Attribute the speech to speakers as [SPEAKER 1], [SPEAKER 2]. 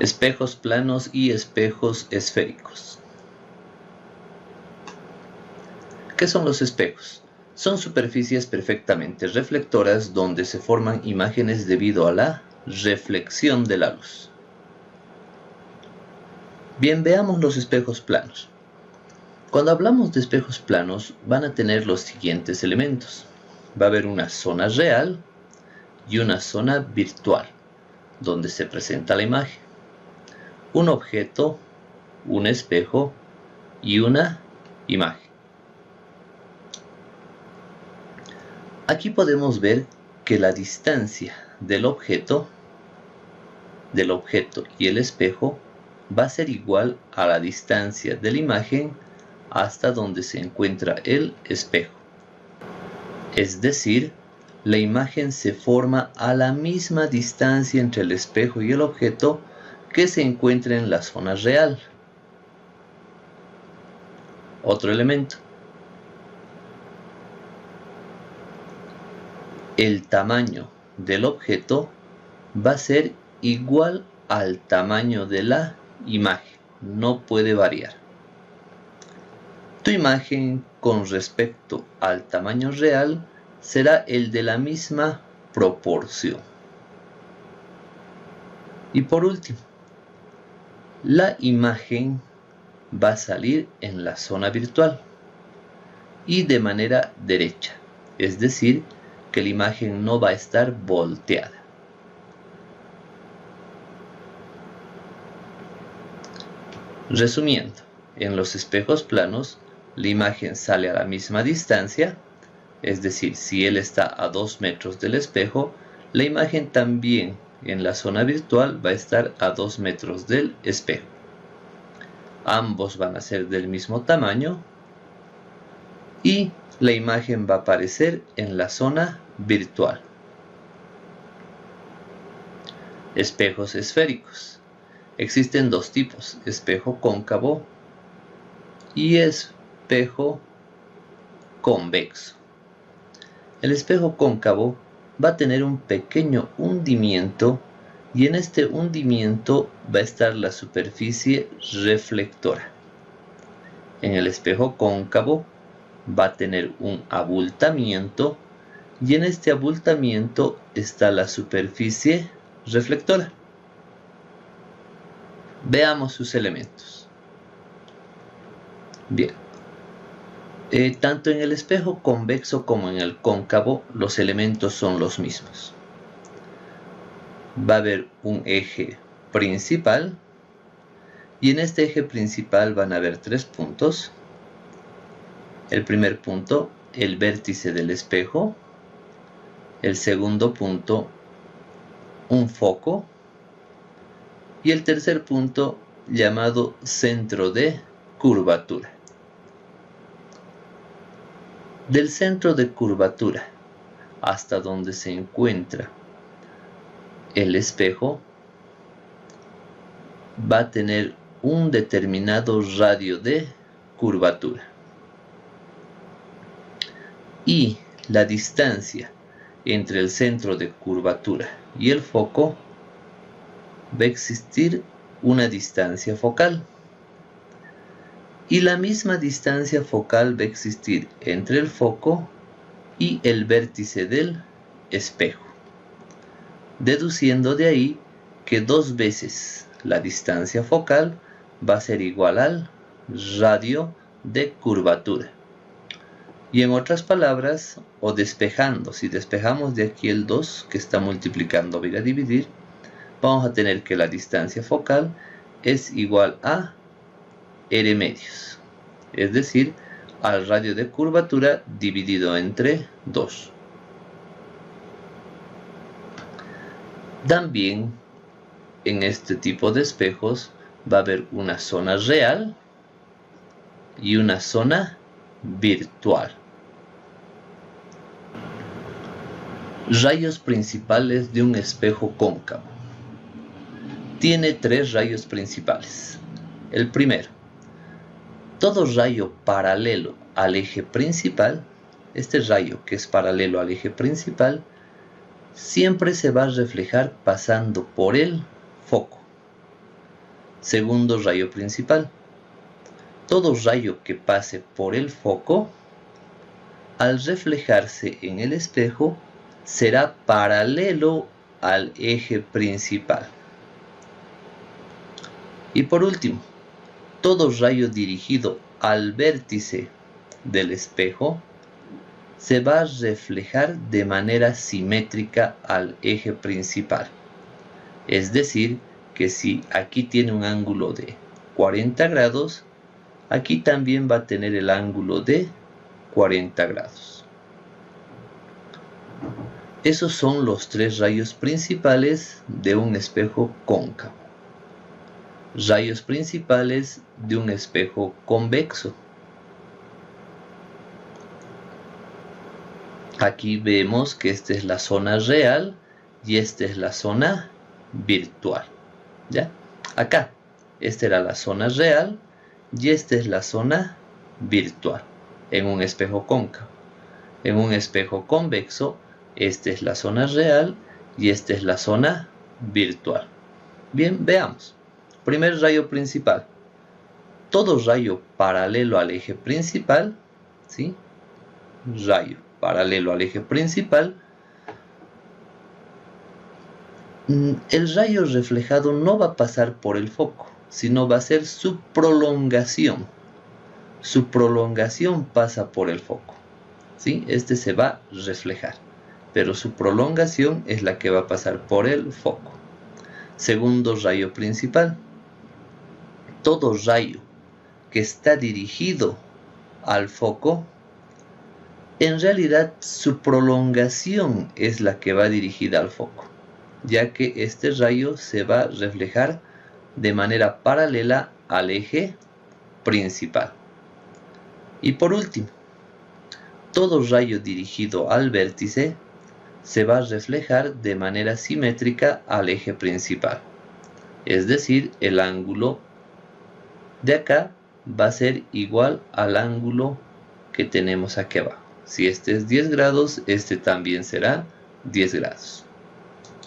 [SPEAKER 1] Espejos planos y espejos esféricos. ¿Qué son los espejos? Son superficies perfectamente reflectoras donde se forman imágenes debido a la reflexión de la luz. Bien, veamos los espejos planos. Cuando hablamos de espejos planos, van a tener los siguientes elementos. Va a haber una zona real y una zona virtual, donde se presenta la imagen. Un objeto, un espejo y una imagen. Aquí podemos ver que la distancia del objeto y el espejo va a ser igual a la distancia de la imagen hasta donde se encuentra el espejo. Es decir, la imagen se forma a la misma distancia entre el espejo y el objeto que se encuentra en la zona real. Otro elemento. El tamaño del objeto va a ser igual al tamaño de la imagen, no puede variar. Tu imagen con respecto al tamaño real será el de la misma proporción. Y por último, la imagen va a salir en la zona virtual y de manera derecha, es decir, que la imagen no va a estar volteada. Resumiendo, en los espejos planos, la imagen sale a la misma distancia, es decir, si él está a 2 metros del espejo, la imagen también en la zona virtual va a estar a 2 metros del espejo. Ambos van a ser del mismo tamaño y la imagen va a aparecer en la zona virtual. Espejos esféricos. Existen dos tipos, espejo cóncavo y espejo convexo. El espejo cóncavo va a tener un pequeño hundimiento y en este hundimiento va a estar la superficie reflectora. En el espejo cóncavo va a tener un abultamiento y en este abultamiento está la superficie reflectora. Veamos sus elementos. Bien. Tanto en el espejo convexo como en el cóncavo los elementos son los mismos. Va a haber un eje principal y en este eje principal van a haber 3 puntos. El primer punto, el vértice del espejo. El segundo punto, un foco. Y el tercer punto, llamado centro de curvatura. Del centro de curvatura hasta donde se encuentra el espejo va a tener un determinado radio de curvatura. Y la distancia entre el centro de curvatura y el foco va a existir una distancia focal. Y la misma distancia focal va a existir entre el foco y el vértice del espejo. Deduciendo de ahí que 2 veces la distancia focal va a ser igual al radio de curvatura. Y en otras palabras, o despejando, si despejamos de aquí el 2 que está multiplicando, voy a dividir, vamos a tener que la distancia focal es igual a R medios, es decir, al radio de curvatura dividido entre 2. También en este tipo de espejos va a haber una zona real y una zona virtual. Rayos principales de un espejo cóncavo. Tiene 3 rayos principales. El primero, todo rayo paralelo al eje principal, este rayo que es paralelo al eje principal, siempre se va a reflejar pasando por el foco. Segundo rayo principal. Todo rayo que pase por el foco, al reflejarse en el espejo, será paralelo al eje principal. Y por último, todo rayo dirigido al vértice del espejo se va a reflejar de manera simétrica al eje principal. Es decir, que si aquí tiene un ángulo de 40 grados, aquí también va a tener el ángulo de 40 grados. Esos son los tres rayos principales de un espejo cóncavo. Rayos principales de un espejo convexo. Aquí vemos que esta es la zona real y esta es la zona virtual. ¿Ya? Acá, esta era la zona real y esta es la zona virtual en un espejo cóncavo. En un espejo convexo, esta es la zona real y esta es la zona virtual. Bien, veamos. Primer rayo principal. Todo rayo paralelo al eje principal, ¿sí? Rayo paralelo al eje principal. El rayo reflejado no va a pasar por el foco, sino va a ser su prolongación. Su prolongación pasa por el foco, ¿sí? Este se va a reflejar, pero su prolongación es la que va a pasar por el foco. Segundo rayo principal. Todo rayo que está dirigido al foco, en realidad su prolongación es la que va dirigida al foco, ya que este rayo se va a reflejar de manera paralela al eje principal. Y por último, todo rayo dirigido al vértice se va a reflejar de manera simétrica al eje principal. Es decir, el ángulo de acá va a ser igual al ángulo que tenemos aquí abajo. Si este es 10 grados, este también será 10 grados.